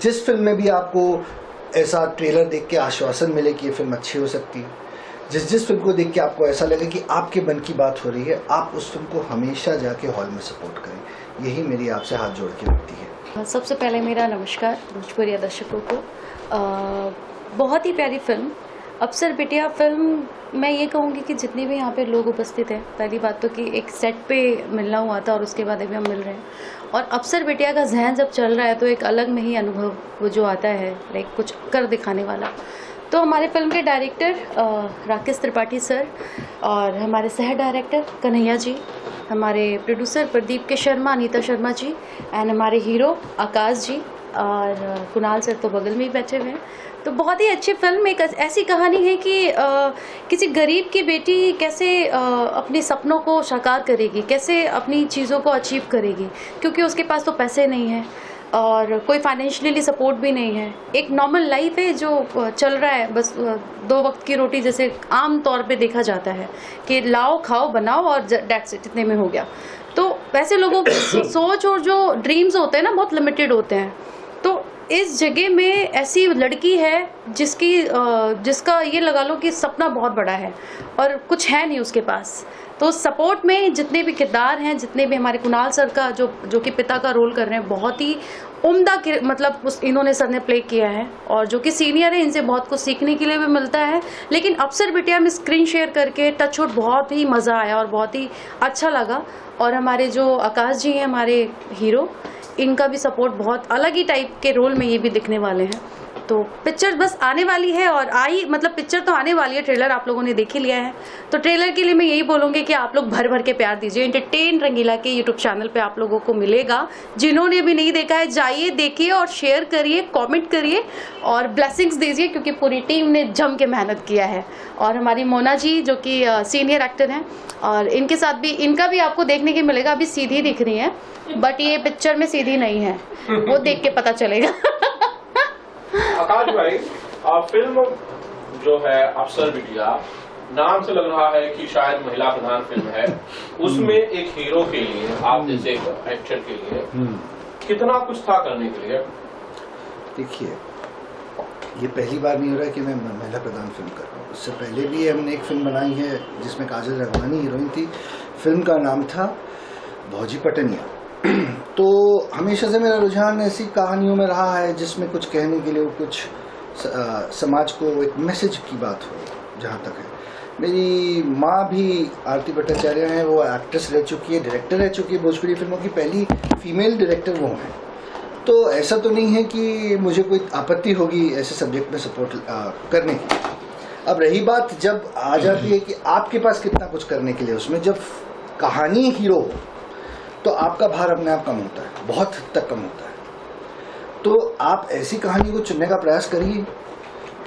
जिस फिल्म में भी आपको ऐसा ट्रेलर देख के आश्वासन मिले कि ये फिल्म अच्छी हो सकती है, जिस फिल्म को देख के आपको ऐसा लगे कि आपके मन की बात हो रही है, आप उस फिल्म को हमेशा जाके हॉल में सपोर्ट करें। यही मेरी आपसे हाथ जोड़ के विनती है। सबसे पहले मेरा नमस्कार भोजपुरी दर्शकों को। बहुत ही प्यारी फिल्म अफसर बिटिया फिल्म। मैं ये कहूँगी कि जितने भी यहाँ पे लोग उपस्थित हैं, पहली बात तो कि एक सेट पे मिलना हुआ था और उसके बाद अभी हम मिल रहे हैं, और अफसर बिटिया का जहन जब चल रहा है तो एक अलग में ही अनुभव वो जो आता है, लाइक कुछ कर दिखाने वाला। तो हमारे फिल्म के डायरेक्टर राकेश त्रिपाठी सर और हमारे सह डायरेक्टर कन्हैया जी, हमारे प्रोड्यूसर प्रदीप के शर्मा, अनीता शर्मा जी, एंड हमारे हीरो आकाश जी और कुणाल सर तो बगल में ही बैठे हुए हैं। तो बहुत ही अच्छी फिल्म, एक ऐसी कहानी है कि किसी गरीब की बेटी कैसे अपने सपनों को साकार करेगी, कैसे अपनी चीज़ों को अचीव करेगी, क्योंकि उसके पास तो पैसे नहीं हैं और कोई फाइनेंशियली सपोर्ट भी नहीं है। एक नॉर्मल लाइफ है जो चल रहा है, बस 2 वक्त की रोटी जैसे आम तौर पे देखा जाता है कि लाओ खाओ बनाओ और डेट्स इट, इतने में हो गया। तो वैसे लोगों की सोच और जो ड्रीम्स होते हैं ना, बहुत लिमिटेड होते हैं। तो इस जगह में ऐसी लड़की है जिसका ये लगा लो कि सपना बहुत बड़ा है और कुछ है नहीं उसके पास। तो सपोर्ट में जितने भी किरदार हैं, जितने भी हमारे कुणाल सर का जो कि पिता का रोल कर रहे हैं, बहुत ही उम्दा मतलब इन्होंने सर ने प्ले किया है, और जो कि सीनियर है इनसे बहुत कुछ सीखने के लिए भी मिलता है। लेकिन अफसर बिटिया में स्क्रीन शेयर करके टचवुड बहुत ही मज़ा आया और बहुत ही अच्छा लगा। और हमारे जो आकाश जी हैं, हमारे हीरो, इनका भी सपोर्ट बहुत अलग ही टाइप के रोल में ये भी दिखने वाले हैं। तो पिक्चर बस आने वाली है और मतलब पिक्चर तो आने वाली है, ट्रेलर आप लोगों ने देख ही लिया है। तो ट्रेलर के लिए मैं यही बोलूँगी कि आप लोग भर भर के प्यार दीजिए। एंटरटेन रंगीला के यूट्यूब चैनल पे आप लोगों को मिलेगा। जिन्होंने भी नहीं देखा है जाइए, देखिए और शेयर करिए, कमेंट करिए और ब्लेसिंग्स दीजिए, क्योंकि पूरी टीम ने जम के मेहनत किया है। और हमारी मोना जी जो कि सीनियर एक्टर हैं, और इनके साथ भी इनका भी आपको देखने को मिलेगा। अभी सीधी दिख रही है, बट ये पिक्चर में सीधी नहीं है, वो देख के पता चलेगा। आकाश भाई, फिल्म जो है अफसर बिटिया, नाम से लग रहा है कि शायद महिला प्रधान फिल्म है। उसमें एक हीरो के लिए, आप जैसे एक एक्टर के लिए कितना कुछ था करने के लिए? देखिए, ये पहली बार नहीं हो रहा है कि मैं महिला प्रधान फिल्म कर रहा हूँ। उससे पहले भी हमने एक फिल्म बनाई है जिसमें काजल रघवानी हीरोइन थी। फिल्म का नाम था भौजी पटनिया। तो हमेशा से मेरा रुझान ऐसी कहानियों में रहा है जिसमें कुछ कहने के लिए, कुछ समाज को एक मैसेज की बात हो। जहाँ तक है, मेरी माँ भी आरती भट्टाचार्य हैं, वो एक्ट्रेस रह चुकी है, डायरेक्टर रह चुकी है, भोजपुरी फिल्मों की पहली फीमेल डायरेक्टर वो हैं। तो ऐसा तो नहीं है कि मुझे कोई आपत्ति होगी ऐसे सब्जेक्ट में सपोर्ट करने की। अब रही बात जब आ जाती है कि आपके पास कितना कुछ करने के लिए, उसमें जब कहानी हीरो हो तो आपका भार अपने आप कम होता है, बहुत हद तक कम होता है। तो आप ऐसी कहानी को चुनने का प्रयास करिए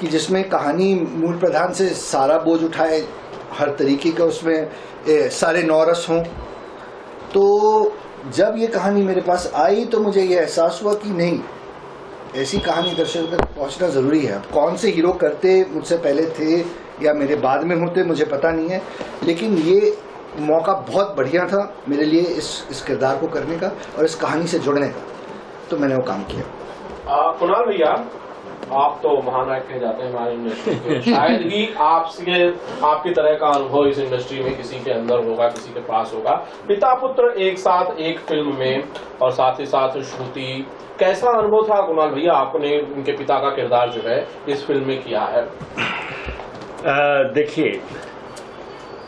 कि जिसमें कहानी मूल प्रधान से सारा बोझ उठाए, हर तरीके का उसमें सारे नौरस हों। तो जब ये कहानी मेरे पास आई तो मुझे ये एहसास हुआ कि नहीं, ऐसी कहानी दर्शकों तक पहुंचना ज़रूरी है। अब कौन से हीरो करते, मुझसे पहले थे या मेरे बाद में होते, मुझे पता नहीं है, लेकिन ये मौका बहुत बढ़िया था मेरे लिए इस किरदार को करने का और इस कहानी से जुड़ने का। तो मैंने वो काम किया। कुणाल भैया, आप तो महानायक कहे जाते हैं हमारे इंडस्ट्री के। शायद ही आपकी तरह का अनुभव इस इंडस्ट्री में किसी के अंदर होगा, किसी के पास होगा। पिता पुत्र एक साथ एक फिल्म में, और साथ ही साथ श्रुति, कैसा अनुभव था कुणाल भैया आपने उनके पिता का किरदार जो है इस फिल्म में किया है? देखिए,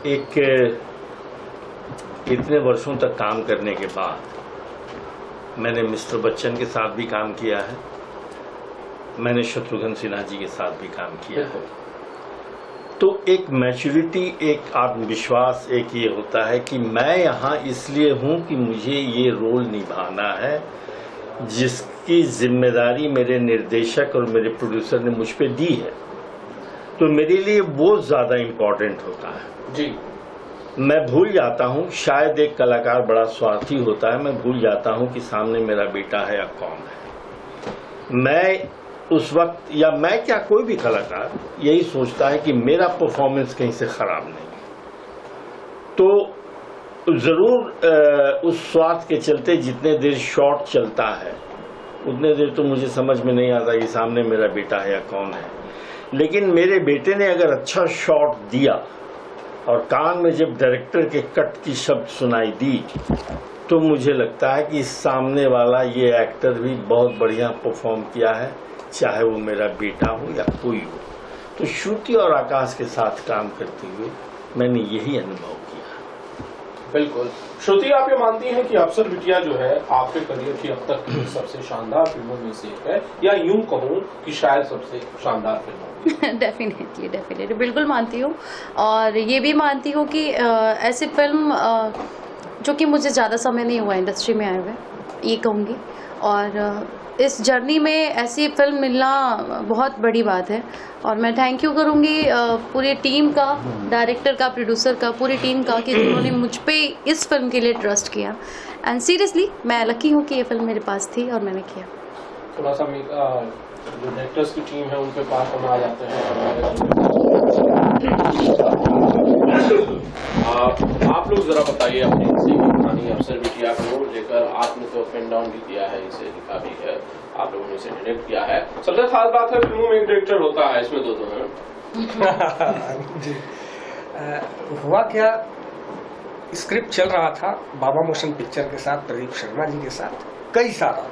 एक इतने वर्षों तक काम करने के बाद मैंने मिस्टर बच्चन के साथ भी काम किया है, मैंने शत्रुघ्न सिन्हा जी के साथ भी काम किया है। तो एक मैच्योरिटी, एक आत्मविश्वास, एक ये होता है कि मैं यहाँ इसलिए हूँ कि मुझे ये रोल निभाना है जिसकी जिम्मेदारी मेरे निर्देशक और मेरे प्रोड्यूसर ने मुझ पे दी है। तो मेरे लिए वो ज़्यादा इम्पोर्टेंट होता है जी। मैं भूल जाता हूँ, शायद एक कलाकार बड़ा स्वार्थी होता है, मैं भूल जाता हूँ कि सामने मेरा बेटा है या कौन है। मैं उस वक्त, या मैं क्या, कोई भी कलाकार यही सोचता है कि मेरा परफॉर्मेंस कहीं से खराब नहीं। तो जरूर उस स्वार्थ के चलते जितने देर शॉट चलता है उतने देर तो मुझे समझ में नहीं आता ये सामने मेरा बेटा है या कौन है। लेकिन मेरे बेटे ने अगर अच्छा शॉट दिया और कान में जब डायरेक्टर के कट की शब्द सुनाई दी तो मुझे लगता है कि सामने वाला ये एक्टर भी बहुत बढ़िया परफॉर्म किया है, चाहे वो मेरा बेटा हो या कोई हो। तो श्रुति और आकाश के साथ काम करते हुए मैंने यही अनुभव किया। बिल्कुल। श्रुति, आप ये मानती हैं कि अफसर बिटिया जो है आपके करियर की अब तक की सबसे शानदार फिल्मों में से एक है, या यूं कहूं कि शायद सबसे शानदार फिल्म? डेफिनेटली बिल्कुल मानती हूँ। और ये भी मानती हूँ कि ऐसी फिल्म जो कि मुझे ज़्यादा समय नहीं हुआ इंडस्ट्री में आए हुए, ये कहूँगी। और इस जर्नी में ऐसी फिल्म मिलना बहुत बड़ी बात है। और मैं थैंक यू करूँगी पूरी टीम का, डायरेक्टर का, प्रोड्यूसर का, पूरी टीम का, कि जिन्होंने मुझ पे इस फिल्म के लिए ट्रस्ट किया। एंड सीरियसली मैं लकी हूँ कि ये फिल्म मेरे पास थी और मैंने किया। थोड़ा सा जो डायरेक्टर्स की टीम है उनके पास हम आ जाते हैं। आप लोग जरा बताइए अपनी किसी की कहानी अफसर बिटिया को लेकर। आपने तो पेन डाउन भी किया है, इसे लिखा भी है, आप लोगों ने इसे डायरेक्ट किया है। सबसे खास बात है फिल्मों में एक डायरेक्टर होता है, इसमें दो हैं। जी हुआ क्या, स्क्रिप्ट चल रहा था बाबा मोशन पिक्चर के साथ, प्रदीप शर्मा जी के साथ, कई सारा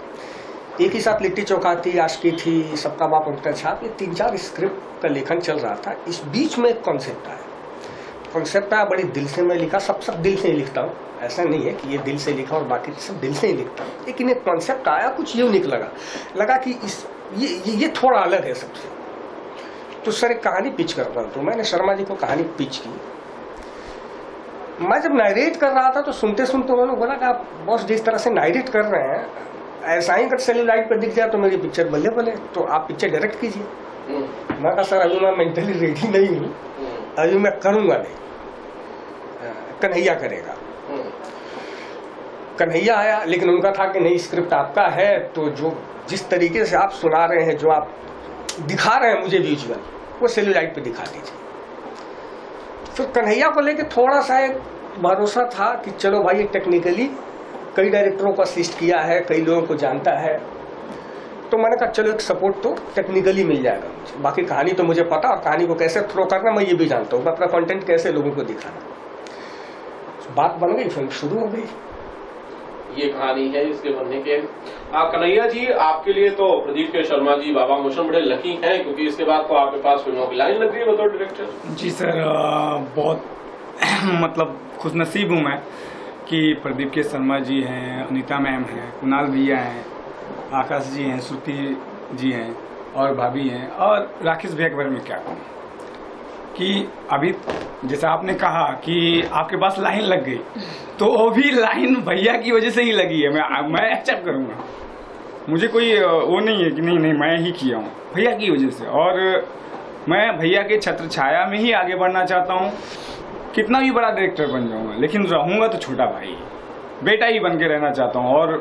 एक ही साथ, लिट्टी चौका थी, आशिकी थी, सबका बाप उनका छाप, ये 3-4 स्क्रिप्ट का लेखन चल रहा था। इस बीच में एक कॉन्सेप्ट आया, बड़ी दिल से मैं लिखा, सब दिल से ही लिखता हूँ, ऐसा नहीं है कि ये दिल से लिखा और बाकी सब दिल से ही लिखता हूँ। लेकिन एक कॉन्सेप्ट आया, कुछ यूनिक लगा कि ये थोड़ा अलग है सबसे। तो सर एक कहानी पिच करता हूँ, तो मैंने शर्मा जी को कहानी पिच की। मैं जब नारेट कर रहा था तो सुनते उन्होंने बोला कि आप बॉस जिस तरह से नारेट कर रहे हैं, ऐसा ही अगर सेल्यूलाइट पर दिख जाए तो मेरी पिक्चर बल्ले बल्ले, तो आप पिक्चर डायरेक्ट कीजिए। मैं कहा सर अभी मैं मेंटली रेडी नहीं हूँ, अभी मैं करूँगा नहीं, कन्हैया करेगा। कन्हैया आया, लेकिन उनका था कि नहीं स्क्रिप्ट आपका है, तो जो जिस तरीके से आप सुना रहे हैं, जो आप दिखा रहे हैं मुझे विजुअल, वो सेल्यूलाइट पे दिखा दीजिए। तो कन्हैया को लेके थोड़ा सा एक भरोसा था कि चलो भाई, ये टेक्निकली कई डायरेक्टरों को असिस्ट किया है, कई लोगों को जानता है, तो मैंने कहा चलो एक सपोर्ट तो टेक्निकली मिल जाएगा मुझे। बाकी कहानी तो मुझे पता, और कहानी को कैसे थ्रो करना मैं ये भी जानता हूँ, मैं अपना कंटेंट कैसे लोगों को दिखाना। बात बन गई, फिल्म शुरू हो गई। ये कहानी है इसके बनने के। कन्हैया जी, आपके लिए तो प्रदीप के शर्मा जी, बाबा मोशन बड़े लकी हैं, क्योंकि इसके बाद तो आपके पास फिल्मों की लाइन लग रही है बतौर डायरेक्टर। जी सर, बहुत मतलब खुशनसीब हूँ मैं कि प्रदीप के शर्मा जी हैं, अनीता मैम हैं, कुणाल भैया हैं, आकाश जी हैं, श्रुति जी हैं और भाभी हैं, और राकेश भैया के बारे में क्या कहूँ कि अभी जैसा आपने कहा कि आपके पास लाइन लग गई, तो वो भी लाइन भैया की वजह से ही लगी है। मैं एक्सेप्ट करूँगा, मुझे कोई वो नहीं है कि नहीं मैं ही किया हूँ, भैया की वजह से। और मैं भैया के छत्र छाया में ही आगे बढ़ना चाहता हूँ। कितना भी बड़ा डायरेक्टर बन जाऊँगा, लेकिन रहूँगा तो छोटा भाई, बेटा ही बन के रहना चाहता हूँ। और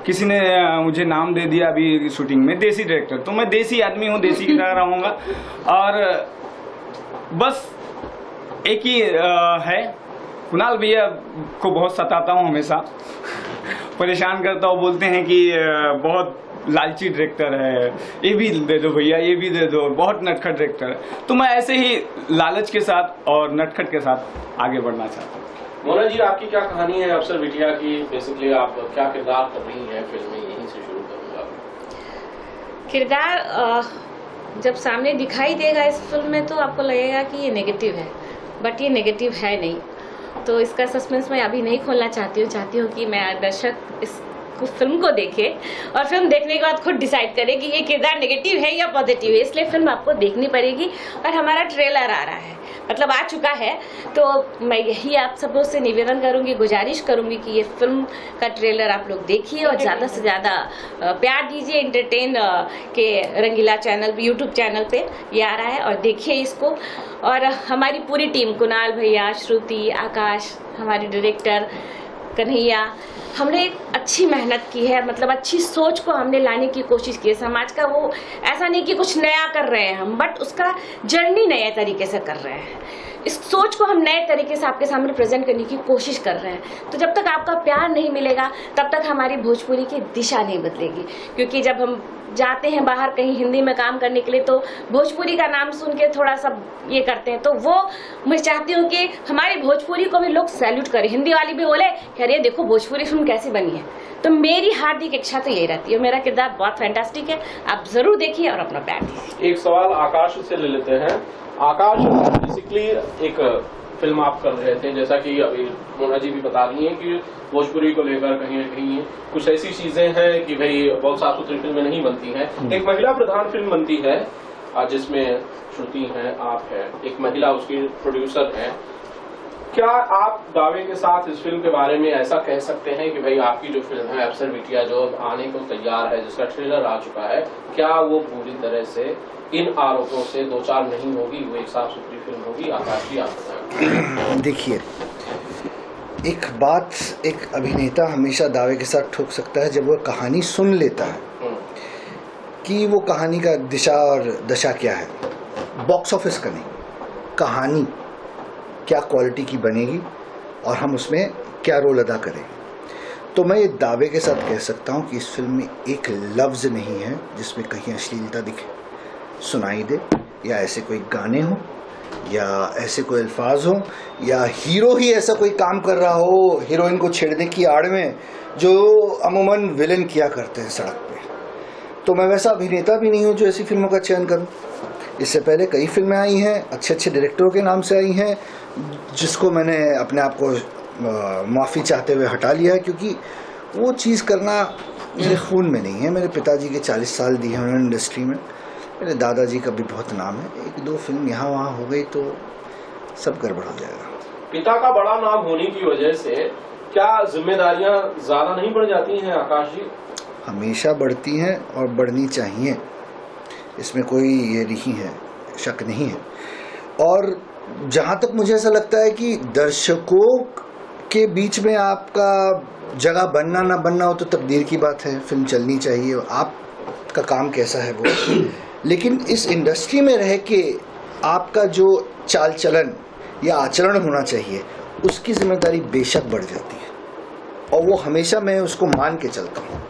किसी ने मुझे नाम दे दिया अभी शूटिंग में देसी डायरेक्टर, तो मैं देसी आदमी हूँ, देसी की तरह रहूँगा। और बस एक ही है, कुणाल भैया को बहुत सताता हूँ, हमेशा परेशान करता हूँ, बोलते हैं कि बहुत लालची डायरेक्टर है, ये भी दे दो भैया, ये भी दे दो, बहुत नटखट डायरेक्टर है। तो मैं ऐसे ही लालच के साथ और नटखट के साथ आगे बढ़ना चाहता हूँ। मोना जी, आपकी क्या कहानी है अफसर बिटिया की? बेसिकली आप क्या किरदार कर रही हैं फिल्म में, यहीं से शुरू करूँगा। किरदार जब सामने दिखाई देगा इस फिल्म में तो आपको लगेगा कि ये नेगेटिव है, बट ये नेगेटिव है नहीं। तो इसका सस्पेंस मैं अभी नहीं खोलना चाहती हूँ कि मैं दर्शक इस फिल्म को देखे और फिल्म देखने के बाद खुद डिसाइड करे कि ये किरदार नेगेटिव है या पॉजिटिव है। इसलिए फिल्म आपको देखनी पड़ेगी। और हमारा ट्रेलर आ रहा है, मतलब आ चुका है, तो मैं यही आप सब लोग से निवेदन करूंगी, गुजारिश करूंगी कि ये फिल्म का ट्रेलर आप लोग देखिए और ज़्यादा से ज़्यादा प्यार दीजिए। एंटरटेन के रंगीला चैनल, यूट्यूब चैनल पे ये आ रहा है, और देखिए इसको। और हमारी पूरी टीम, कुणाल भैया, श्रुति, आकाश, हमारे डायरेक्टर कन्हैया, हमने एक अच्छी मेहनत की है, मतलब अच्छी सोच को हमने लाने की कोशिश की है समाज का। वो ऐसा नहीं कि कुछ नया कर रहे हैं हम, बट उसका जर्नी नए तरीके से कर रहे हैं। इस सोच को हम नए तरीके से आपके सामने प्रेजेंट करने की कोशिश कर रहे हैं। तो जब तक आपका प्यार नहीं मिलेगा तब तक हमारी भोजपुरी की दिशा नहीं बदलेगी। क्योंकि जब हम जाते हैं बाहर कहीं हिंदी में काम करने के लिए तो भोजपुरी का नाम सुन के थोड़ा सा ये करते हैं, तो वो मैं चाहती हूँ कि हमारी भोजपुरी को भी लोग सैल्यूट करें, हिंदी वाली भी बोले कि अरे देखो भोजपुरी फिल्म कैसी बनी है। तो मेरी हार्दिक इच्छा तो यही रहती है। मेरा किरदार बहुत फैंटास्टिक है, आप जरूर देखिए और अपना प्यार दीजिए। एक सवाल आकाश से ले लेते हैं। आकाश, बेसिकली एक फिल्म आप कर रहे थे, जैसा कि अभी मोना जी भी बता रही हैं कि भोजपुरी को लेकर कहीं न कहीं कुछ ऐसी चीजें हैं कि भाई बहुत साफ सुथरी फिल्में नहीं बनती हैं। एक महिला प्रधान फिल्म बनती है जिसमें श्रुति है, आप है, एक महिला उसकी प्रोड्यूसर है। क्या आप दावे के साथ इस फिल्म के बारे में ऐसा कह सकते हैं कि भाई आपकी जो फिल्म है अफसर बिटिया जो आने को तैयार है, जिसका ट्रेलर आ चुका है, क्या वो पूरी तरह से इन आरोपों से दो चार नहीं होगी, वो एक साफ सुथरी फिल्म होगी? आकाश जी, आप बताएं। देखिए, एक बात एक अभिनेता हमेशा दावे के साथ ठोक सकता है जब वो कहानी सुन लेता है कि वो कहानी का दिशा और दशा क्या है, बॉक्स ऑफिस का नहीं, कहानी क्या क्वालिटी की बनेगी और हम उसमें क्या रोल अदा करें। तो मैं ये दावे के साथ कह सकता हूँ कि इस फिल्म में एक लफ्ज़ नहीं है जिसमें कहीं अश्लीलता दिखे, सुनाई दे, या ऐसे कोई गाने हो, या ऐसे कोई अल्फाज हो, या हीरो ही ऐसा कोई काम कर रहा हो हीरोइन को छेड़ने की आड़ में जो अमूमन विलेन किया करते हैं सड़क पे। तो मैं वैसा अभिनेता भी नहीं हूँ जो ऐसी फिल्मों का चयन करूँ। इससे पहले कई फिल्में आई हैं, अच्छे अच्छे डायरेक्टरों के नाम से आई हैं, जिसको मैंने अपने आप को माफ़ी चाहते हुए हटा लिया है, क्योंकि वो चीज़ करना मेरे खून में नहीं है। मेरे पिताजी के 40 साल दिए हैं उन्होंने इंडस्ट्री में, मेरे दादाजी का भी बहुत नाम है। एक दो फिल्म यहाँ वहाँ हो गई तो सब गड़बड़ हो जाएगा। पिता का बड़ा नाम होने की वजह से क्या जिम्मेदारियां ज्यादा नहीं बढ़ जाती हैं आकाश जी? हमेशा बढ़ती हैं और बढ़नी चाहिए, इसमें कोई ये नहीं है, शक नहीं है। और जहाँ तक मुझे ऐसा लगता है कि दर्शकों के बीच में आपका जगह बनना ना बनना हो तो तकदीर की बात है, फिल्म चलनी चाहिए, आपका काम कैसा है वो। लेकिन इस इंडस्ट्री में रह के आपका जो चाल चलन या आचरण होना चाहिए उसकी जिम्मेदारी बेशक बढ़ जाती है, और वो हमेशा मैं उसको मान के चलता हूँ।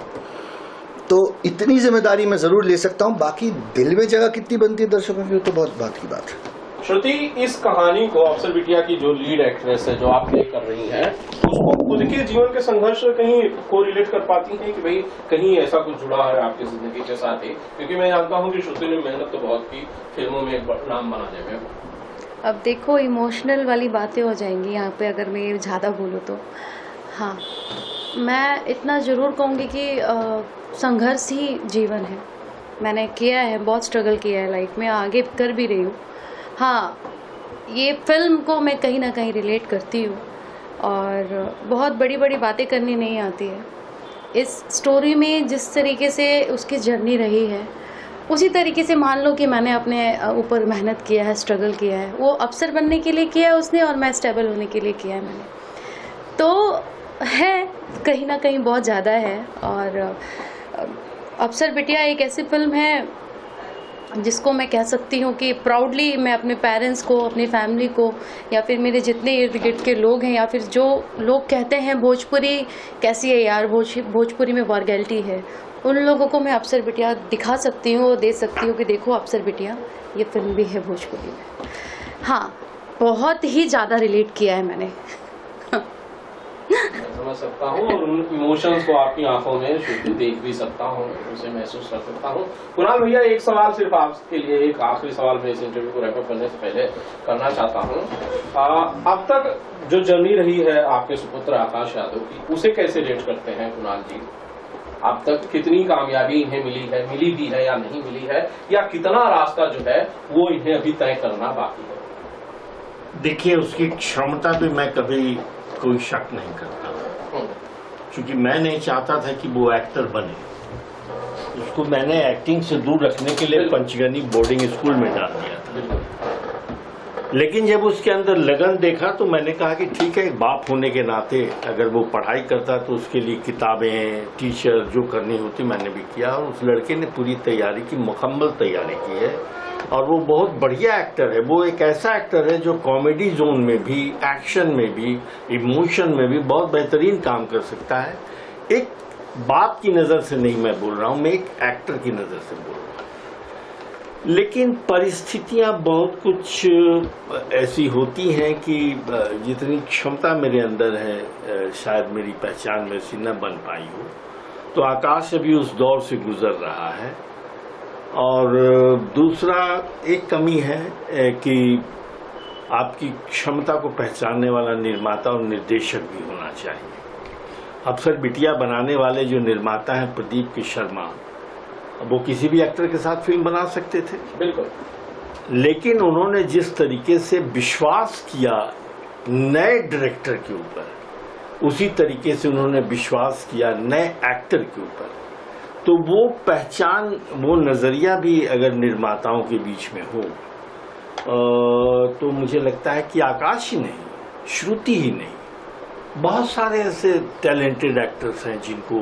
तो इतनी जिम्मेदारी मैं ज़रूर ले सकता हूँ, बाकी दिल में जगह कितनी बनती है दर्शकों की तो बहुत बात की बात है। श्रुति, इस कहानी को अफसर बिटिया की जो लीड एक्ट्रेस है जो आप प्ले कर रही हैं, उसको खुद के जीवन के संघर्ष से कहीं को रिलेट कर पाती हैं कि भाई कहीं ऐसा कुछ जुड़ा है आपकी जिंदगी के साथ ही? क्योंकि मैं जानता हूँ कि श्रुति ने मेहनत तो बहुत की फिल्मों में एक नाम बनाने में। अब देखो, इमोशनल वाली बातें हो जाएंगी यहाँ पे अगर मैं ज़्यादा बोलूँ तो। हाँ, मैं इतना ज़रूर कहूँगी कि संघर्ष ही जीवन है। मैंने किया है, बहुत स्ट्रगल किया है लाइफ में, आगे कर भी रही हूँ। हाँ, ये फिल्म को मैं कहीं ना कहीं रिलेट करती हूँ और बहुत बड़ी बड़ी बातें करनी नहीं आती है। इस स्टोरी में जिस तरीके से उसकी जर्नी रही है उसी तरीके से मान लो कि मैंने अपने ऊपर मेहनत किया है, स्ट्रगल किया है। वो अफसर बनने के लिए किया है उसने और मैं स्टेबल होने के लिए किया है मैंने। तो है कहीं ना कहीं बहुत ज़्यादा है। और अफसर बिटिया एक ऐसी फिल्म है जिसको मैं कह सकती हूँ कि प्राउडली मैं अपने पेरेंट्स को, अपनी फैमिली को, या फिर मेरे जितने इर्द गिर्द के लोग हैं, या फिर जो लोग कहते हैं भोजपुरी कैसी है यार, भोजपुरी में वल्गैरिटी है, उन लोगों को मैं अफसर बिटिया दिखा सकती हूँ और दे सकती हूँ कि देखो अफसर बिटिया ये फिल्म भी है भोजपुरी में। हाँ, बहुत ही ज़्यादा रिलेट किया है मैंने। मैं समझ सकता हूँ और उन इमोशंस को आपकी आंखों में शुद्ध देख भी सकता हूँ, उसे महसूस कर सकता हूँ। कुणाल भैया, एक सवाल सिर्फ आपके लिए, एक आखिरी सवाल मैं इस इंटरव्यू को रैप अप करने से पहले करना चाहता हूँ। अब तक जो जर्नी रही है आपके सुपुत्र आकाश यादव की, उसे कैसे रेट करते हैं कुणाल जी? अब तक कितनी कामयाबी इन्हें मिली भी है या नहीं मिली है, या कितना रास्ता जो है वो इन्हें अभी तय करना बाकी है? देखिए, उसकी क्षमता पे मैं कभी कोई शक नहीं करता, क्योंकि मैं नहीं चाहता था कि वो एक्टर बने। उसको मैंने एक्टिंग से दूर रखने के लिए पंचगनी बोर्डिंग स्कूल में डाल दिया था। लेकिन जब उसके अंदर लगन देखा तो मैंने कहा कि ठीक है, एक बाप होने के नाते अगर वो पढ़ाई करता तो उसके लिए किताबें, टीचर जो करनी होती मैंने भी किया। और उस लड़के ने पूरी तैयारी की, मुकम्मल तैयारी की है और वो बहुत बढ़िया एक्टर है। वो एक ऐसा एक्टर है जो कॉमेडी जोन में भी, एक्शन में भी, इमोशन में भी बहुत बेहतरीन काम कर सकता है। एक बाप की नज़र से नहीं मैं बोल रहा हूँ, मैं एक एक्टर की नज़र से बोल रहा हूँ। लेकिन परिस्थितियां बहुत कुछ ऐसी होती हैं कि जितनी क्षमता मेरे अंदर है शायद मेरी पहचान वैसी न बन पाई हो। तो आकाश अभी उस दौर से गुजर रहा है। और दूसरा एक कमी है कि आपकी क्षमता को पहचानने वाला निर्माता और निर्देशक भी होना चाहिए। अफसर बिटिया बनाने वाले जो निर्माता हैं प्रदीप के शर्मा, वो किसी भी एक्टर के साथ फिल्म बना सकते थे, बिल्कुल, लेकिन उन्होंने जिस तरीके से विश्वास किया नए डायरेक्टर के ऊपर, उसी तरीके से उन्होंने विश्वास किया नए एक्टर के ऊपर। तो वो पहचान, वो नजरिया भी अगर निर्माताओं के बीच में हो तो मुझे लगता है कि आकाश ही नहीं, श्रुति ही नहीं, बहुत सारे ऐसे टैलेंटेड एक्टर्स हैं जिनको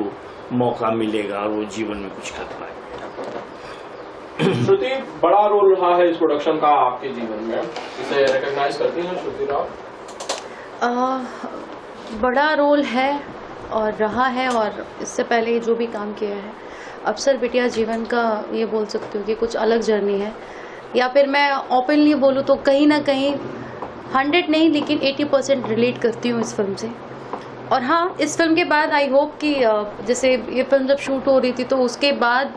मौका मिलेगा और वो जीवन में कुछ कर पाएंगे। श्रुति, बड़ा रोल रहा है इस प्रोडक्शन का आपके जीवन में, इसे रिकॉग्नाइज करती हैं श्रुति राव? बड़ा रोल है और रहा है, और इससे पहले जो भी काम किया है, अफसर बिटिया जीवन का ये बोल सकती हूँ कि कुछ अलग जर्नी है। या फिर मैं ओपनली बोलूँ तो कहीं ना कहीं 100 नहीं लेकिन 80% रिलेट करती हूँ इस फिल्म से। और हाँ, इस फिल्म के बाद आई होप कि जैसे ये फिल्म जब शूट हो रही थी तो उसके बाद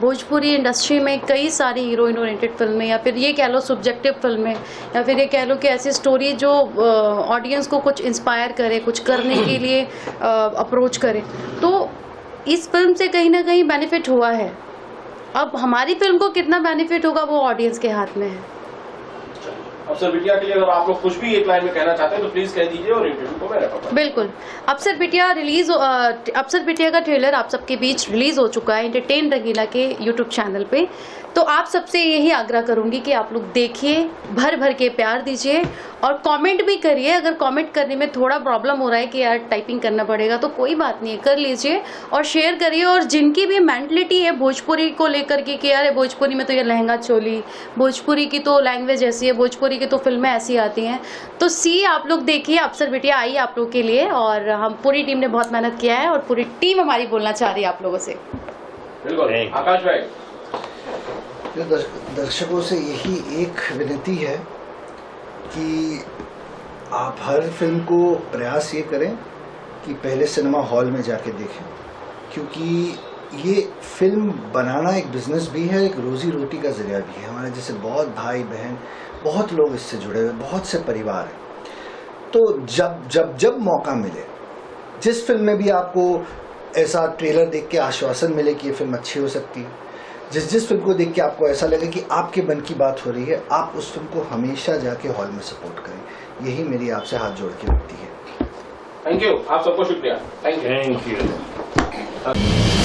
भोजपुरी इंडस्ट्री में कई सारी हीरोइन ओरिएंटेड फिल्में, या फिर ये कह लो सब्जेक्टिव फिल्में, या फिर ये कह लो कि ऐसी स्टोरी जो ऑडियंस को कुछ इंस्पायर करे, कुछ करने के लिए अप्रोच करे, तो इस फिल्म से कहीं ना कहीं बेनिफिट हुआ है। अब हमारी फिल्म को कितना बेनिफिट होगा वो ऑडियंस के हाथ में है। अफसर बिटिया के लिए अगर आप लोग कुछ भी एक लाइन में कहना चाहते हैं तो प्लीज कह दीजिए और इंटरव्यू को मैं रखूंगा। बिल्कुल, अफसर बिटिया का ट्रेलर आप सबके बीच रिलीज हो चुका है एंटरटेन रंगीला के यूट्यूब चैनल पे। तो आप सबसे यही आग्रह करूंगी कि आप लोग देखिए, भर भर के प्यार दीजिए और कमेंट भी करिए। अगर कमेंट करने में थोड़ा प्रॉब्लम हो रहा है कि यार टाइपिंग करना पड़ेगा, तो कोई बात नहीं है, कर लीजिए और शेयर करिए। और जिनकी भी मेंटलिटी है भोजपुरी को लेकर के कि यार भोजपुरी में तो ये लहंगा चोली, भोजपुरी की तो लैंग्वेज ऐसी है, भोजपुरी की तो फिल्में ऐसी आती हैं, तो आप लोग देखिए, अफसर बिटिया आई आप लोग के लिए। और हम पूरी टीम ने बहुत मेहनत किया है और पूरी टीम हमारी बोलना चाह रही है आप लोगों से। बिल्कुल, आकाश भाई। दर्शकों से यही एक विनती है कि आप हर फिल्म को प्रयास ये करें कि पहले सिनेमा हॉल में जाके देखें, क्योंकि ये फिल्म बनाना एक बिजनेस भी है, एक रोजी रोटी का जरिया भी है। हमारे जैसे बहुत भाई बहन, बहुत लोग इससे जुड़े हुए, बहुत से परिवार हैं। तो जब मौका मिले, जिस फिल्म में भी आपको ऐसा ट्रेलर देख के आश्वासन मिले कि ये फिल्म अच्छी हो सकती है, जिस फिल्म को देख के आपको ऐसा लगे कि आपके मन की बात हो रही है, आप उस फिल्म को हमेशा जाके हॉल में सपोर्ट करें। यही मेरी आपसे हाथ जोड़ के विनती है। थैंक यू, आप सबको शुक्रिया। Thank you.